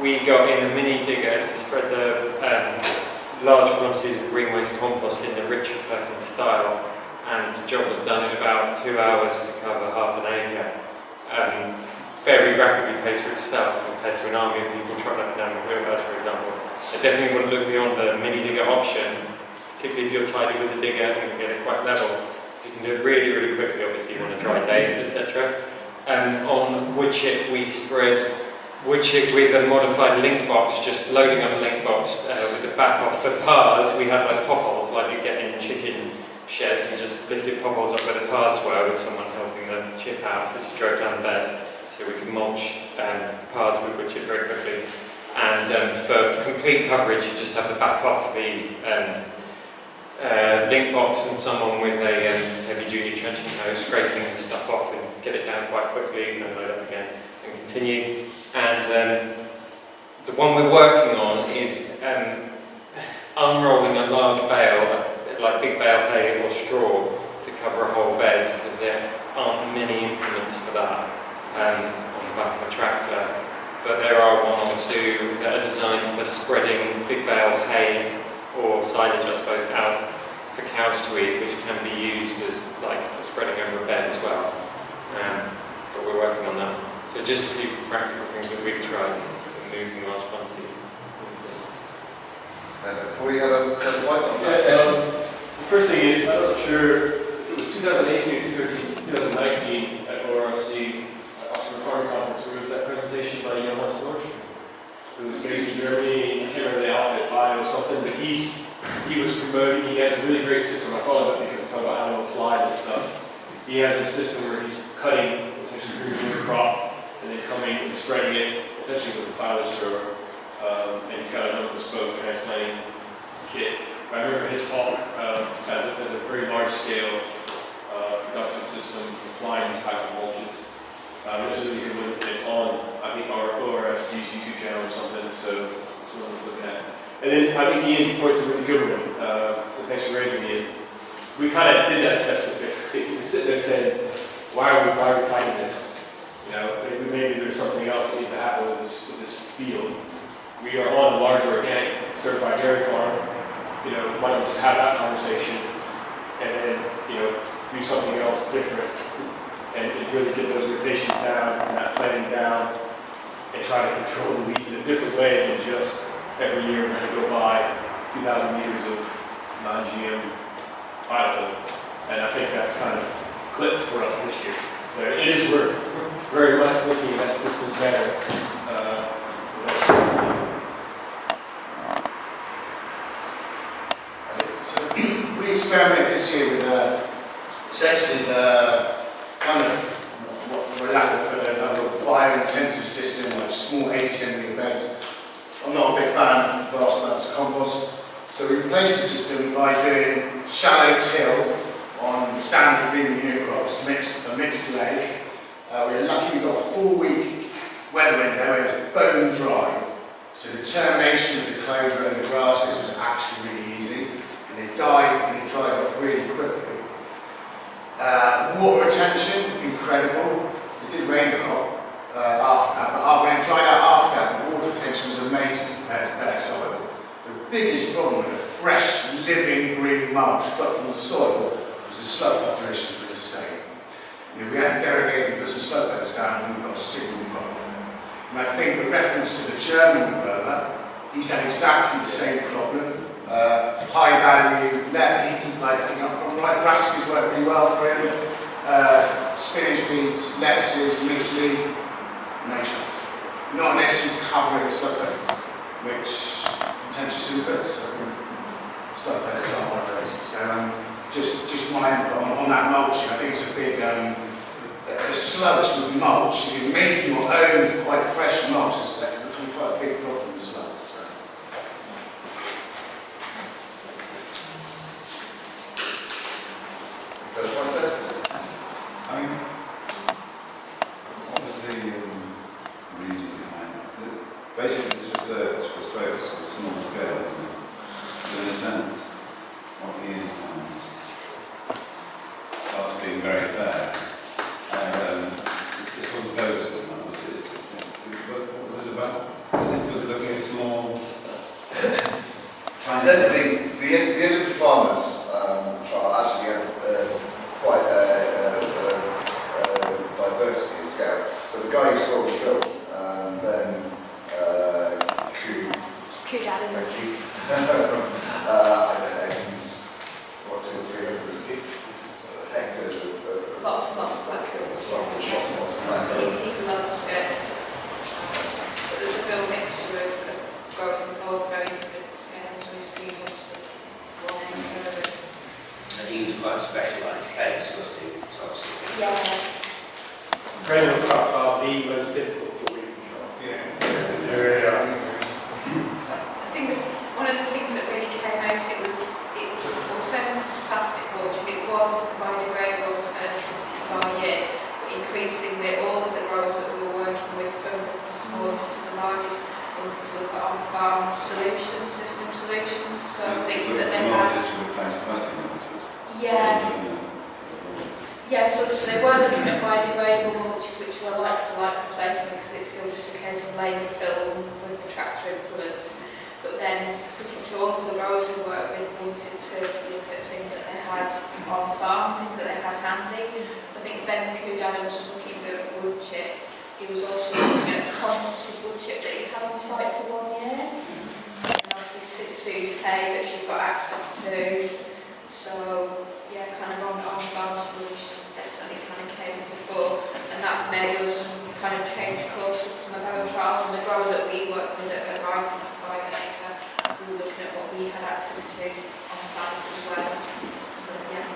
We got in a mini digger to spread the large quantities of green waste compost in the Richard Perkins style, and the job was done in about 2 hours to cover half an acre. Very rapidly pays for itself compared to an army of people trotting up and down the wheelbarrows, for example. I definitely wouldn't look beyond the mini digger option, particularly if you're tidy with the digger and you can get it quite level. So you can do it really, really quickly, obviously on a dry day, etc. On woodchip, we spread woodchip with a modified link box, just loading up a link box with the back off. For paths, we had like potholes like you get in chicken sheds, and just lifted potholes up where the paths were with someone helping them chip out as you drove down the bed. So we can mulch paths with woodchip very quickly. And for complete coverage, you just have to back off the link box and someone with a heavy-duty trenching hose scraping the stuff off and get it down quite quickly and load up again and continue. And the one we're working on is unrolling a large bale, like big bale hay or straw, to cover a whole bed, because there aren't many implements for that. On the back of a tractor, but there are 1 or 2 that are designed for spreading big bale hay or silage, I suppose, out for cows to eat, which can be used as like for spreading over a bed as well. But we're working on that. So just a few practical things that we've tried to move in large quantities. Before you had a point on that. The first thing is, I'm not sure, it was 2018 or 2019 at ORFC. Farming conference, where was that presentation by Johann Storch, who was based in Germany. I can't remember the outfit, Bio or something, but he was promoting. He has a really great system. I thought about because talk about how to apply this stuff. He has a system where he's cutting essentially the crop and then coming and spreading it essentially with a silage thrower, and he's got a bespoke transplanting kit. I remember his talk as a very large scale production system applying these type of mulches. This is really good. It's on, I think, our ORFC's YouTube channel or something, so that's what I'm looking at. And then I think Ian points a really good one. Thanks for raising Ian. We kind of did that assessment. We sit there saying, why are we fighting this? You know, maybe there's something else that needs to happen with this field. We are on a large organic certified dairy farm. You know, why don't we just have that conversation? and then, do something else different, and really get those rotations down and that planting down, and try to control the weeds in a different way than just every year we're going to go buy 2,000 meters of non-GM biodegradable. And I think that's kind of clipped for us this year. So it is, we're very much looking at that system better. So we experimented this year with essentially kind of, for lack of a bio-intensive system, like small 80 centimetre beds. I'm not a big fan of vast amounts of compost. So we replaced the system by doing shallow till on standard green manure crops, a mixed leg. We were lucky we got a 4-week weather window, it was bone dry. So the termination of the clover and the grasses was actually really easy. And they died and they dried off really quickly. Water retention, incredible. It did rain a lot after that, but when it dried out after that, the water retention was amazing compared to bare soil. The biggest problem with a fresh, living green mulch dropped on the soil was the slope populations were insane. We had derogated and put some slope beds down and we've got a signal problem. And I think the reference to the German grower, he's had exactly the same problem. High value, Brassica's worked really well for him. Spinach beans, lettuces, mixed leaf, no chance. Not unless you cover it with slope beds, which potentially suits. Slope beds are one of those. So just my input on that mulching. I think it's a big the slugs with mulch. If you're making your own quite fresh mulch, it's become quite a big problem with slugs. First one, sir. What was the reason behind it? Basically, this research was focused on a small scale, in a sense, what Ian finds. That's being very fair. This wasn't focused on that, was it? What was it about? Was it looking at small? I said that the Individual Farmers trial actually had quite diversity in scale. So the guy who saw the film, then Could add in this. I don't know, he's what, 200 or 300 hectares of Lots of black currants. lots of land. He's allowed to skate. But there's a real mixture of growers involved, very different scales and seasons. And he was quite a specialised case, wasn't he? Yeah. Granular crops are the most difficult for weed control. Yeah. They really are. I think one of the things that really came out, it was alternatives to plastic mulch, and it was biodegradable alternatives to buy in, but increasingly all of the growers that we were working with, from the smallest to the largest, wanted to look at on-farm solutions, system solutions, so things that they had. Yeah, so they were looking at biodegradable mulches, which were like-for-like replacement, because it's still just a case of laying the film with the tractor implements. But then pretty much all of the growers we work with wanted to look at things that they had on farm, things that they had handy. So I think Ben Kudana was just looking at woodchip. He was also looking at composted woodchip that he had on site for 1 year. And obviously Sue's hay that she's got access to. So yeah, kind of on farm solutions definitely kind of came to the fore. And that made us kind of change course with some of our trials. And the grower that we work with at Rayns, at 5 acre, we were looking at what we had access to on site as well. So yeah.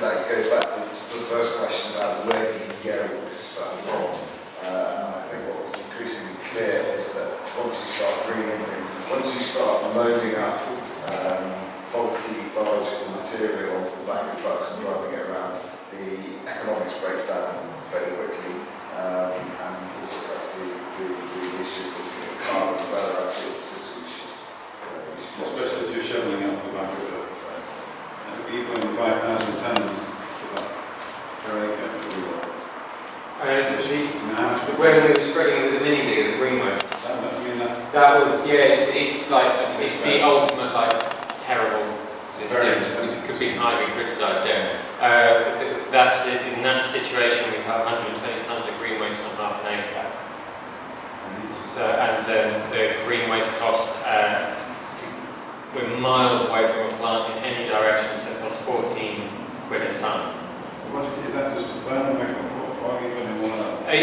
That goes back to the first question about where do you get all this stuff from. I think what was increasingly clear is that once you start bringing in, once you start loading up bulky biological material onto the back of trucks and driving it around, the economics breaks down fairly quickly, and also that's the issue of carbon, whether actually it's a system issue. Especially if you're shoveling out the back of it. You're putting 5,000 tonnes per acre. When we were spreading it with the mini digger, the green one, that was, yeah, it's like, it's the ultimate, like, terrible system. It could be highly criticised, that's it. In that situation, we have 120 tonnes of green waste on half an acre. So, and the green waste cost, we're miles away from a plant in any direction, so it costs 14 quid a tonne. What, is that just for fun? Why are you going to want to?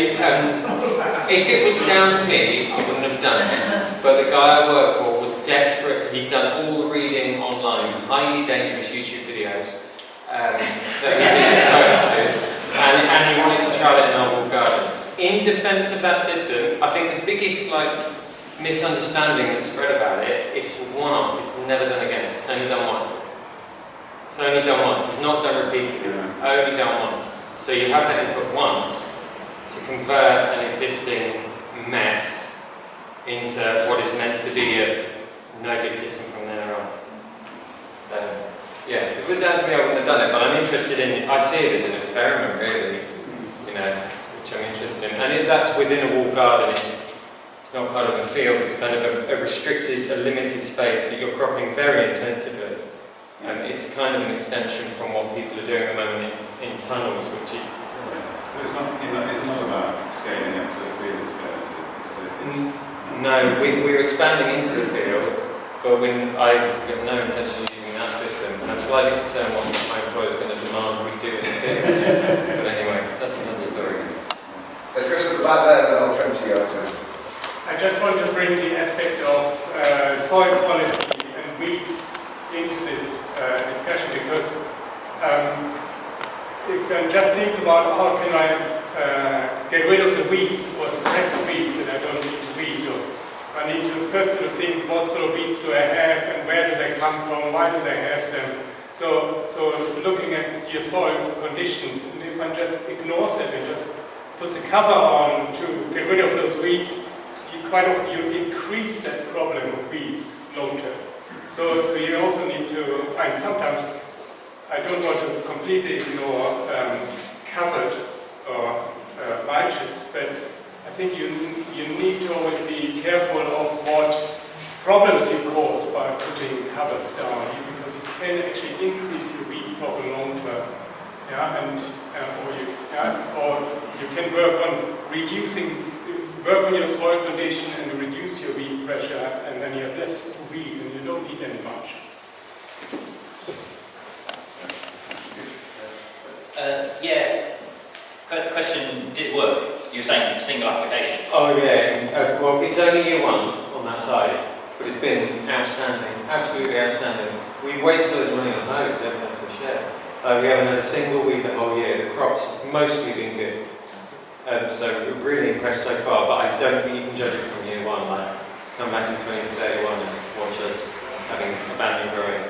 If it was down to me, I wouldn't have done it. But the guy I work for was desperate. He'd done all the reading online, highly dangerous YouTube videos that he'd been exposed to, and he wanted to try it in our walled garden. In defence of that system, I think the biggest misunderstanding that's spread about it, it's one-off. It's never done again. It's only done once. It's only done once. It's not done repeatedly. It's only done once. So you have that input once to convert an existing mess into what is meant to be a no-dig system from there on. So, yeah, if it was down to me, I wouldn't have done it. But I'm interested in. I see it as an experiment, really. You know, which I'm interested in. And that's within a walled garden. It's not part of a field. It's kind of a restricted, a limited space that you're cropping very intensively. It's kind of an extension from what people are doing at the moment in tunnels, which is... So it's not about scaling up to the field scale, is it? No, we're expanding into the field, but when I've got no intention of using that system, and I'm slightly concerned what my employer is going to demand we do in the field. But anyway, that's another story. So Chris at the back there, then I'll come to you afterwards. I just want to bring the aspect of soil quality and weeds into this discussion, because if one just thinks about how can I get rid of the weeds or suppress the weeds that I don't need to weed, or I need to first sort of think what sort of weeds do I have and where do they come from, why do they have them. So looking at your soil conditions, and if one just ignores them and just puts a cover on to get rid of those weeds, quite often you increase that problem of weeds long term. So you also need to, and sometimes I don't want to completely ignore covered or mulches, but I think you need to always be careful of what problems you cause by putting covers down here, because you can actually increase your weed problem long term. Yeah, or you can work on your soil condition and reduce your weed pressure, and then you have less to weed and you don't need any mulches. Question, did it work? You were saying single application. Oh yeah, well it's only year one on that side, but it's been outstanding, absolutely outstanding. We wasted loads of money on loads, everyone's going to share. We haven't had a single weed the whole year. The crops have mostly been good. So we're really impressed so far, but I don't think you can judge it from year one. Like, come back in 2031 and watch us having abandoned growing.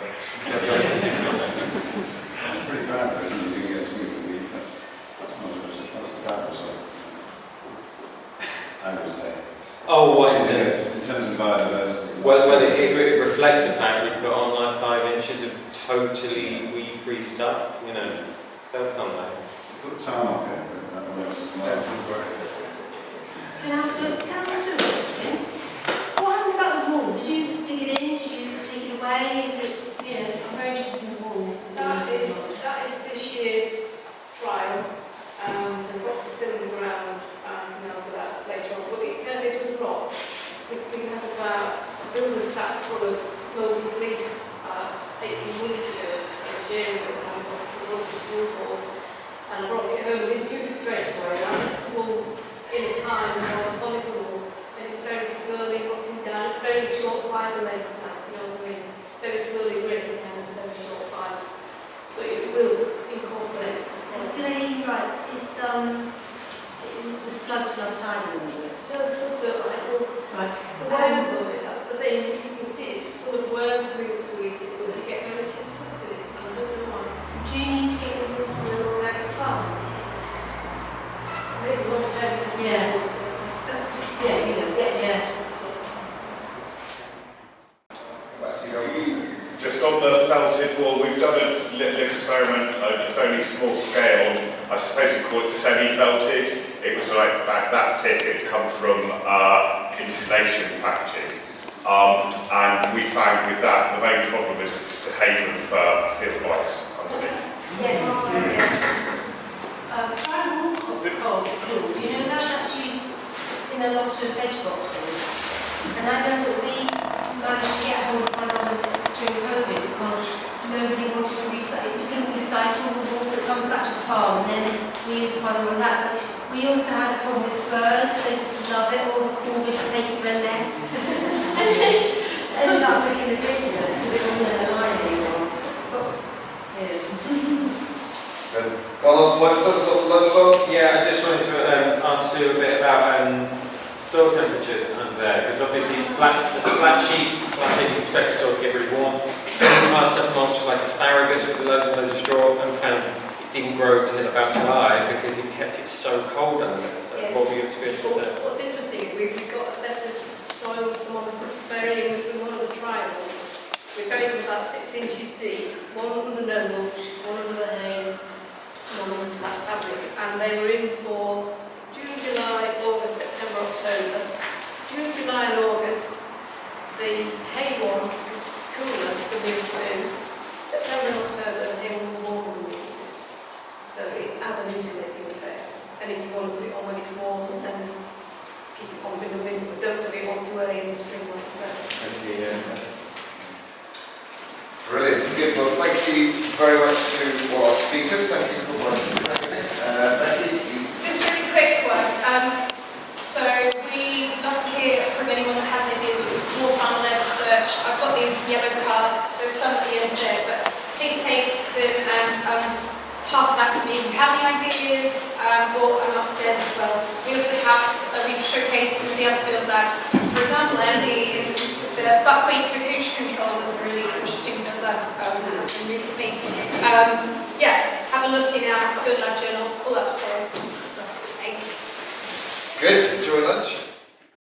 That's pretty bad, though, isn't it? You get a single weed, that's not a result, that's a bad result. I would say. Oh, what in terms? In terms of biodiversity. Well, it reflects the fact we put on like 5 inches of totally weed-free stuff, you know, they'll come back. Put tarmac over it, that works as well. Can I ask a question? What happened about the wall? Did you dig it in? Did you take it away? Is it, I'm very interested in the wall. That is this year's trial. The rocks are still in the ground, and we can answer that later on. But it's going to be with rot. We have about a builder's sack full of local fleece 18 weeks ago, sharing it when I got to the local school board. And I brought it home, didn't use it straight away. I left the wool in a time on the tools, and it's very slowly rotting down. It's very short fibre length now, you know what I mean? Very slowly breaking down into very short fibres. So it will incorporate the soil. Do they, right, is the slugs love tiding under it? No, the slugs don't like wool. Right. The worms of it, that's the thing. You can see it's full of worms coming up to eat it, but they get very few slugs in it, and I don't know why. Do you need to get rid of the organic farm? Maybe long term. Yeah. Just on the felted wall, we've done a little experiment. It's only small scale. I suppose we call it semi-felted. It was like that thick. It come from insulation packaging, and we found with that the main problem is the haven for field lice underneath. fuel. You know that's used in a lot of veg boxes. And I know that we managed to get hold of one of them during COVID because nobody wanted to recycle. We couldn't recycle the water that comes back to the farm, and then we used quite a lot of that. We also had a problem with birds. They just love it. All the corvids take it to their nests. And they ended up looking ridiculous because it wasn't in a line anymore. But, yeah. One last point, so that's off to lunchtime. Yeah, I just wanted to ask you a bit about soil temperatures under there, because obviously flat sheet, you expect the soil to get really warm. I stuff mulch like asparagus with loads and loads of straw, and found it didn't grow until about July because it kept it so cold under there. So Yes. what were your experience with that? What's interesting is we've got a set of soil thermometers to bury in with one of the trials. We buried them about 6 inches deep, one under no mulch, one under the hay, one under that fabric, and they were in for June, July, August, September, October. June, July and August, the hay one was cooler than the other two. September and October, the hay one was warmer than the other two. So it has an insulating effect. And if you want to put it on when it's warm, then keep it on in the winter, but don't put it on too early in the spring like so. I see, yeah. Brilliant. Good. Well, thank you very much to all our speakers. Thank you for participating. Becky, Just really quick one. So we love to hear from anyone that has ideas with more farm-led research. I've got these yellow cards. There's some at the end there, but please take them and pass them back to me if you have any ideas, or I'm upstairs as well. We also have, we've showcased some of the other field labs. For example, Andy, in the buckwheat for cooch control was a really interesting field lab recently. Yeah, have a look in our field lab journal, all upstairs. Thanks. good. Enjoy lunch.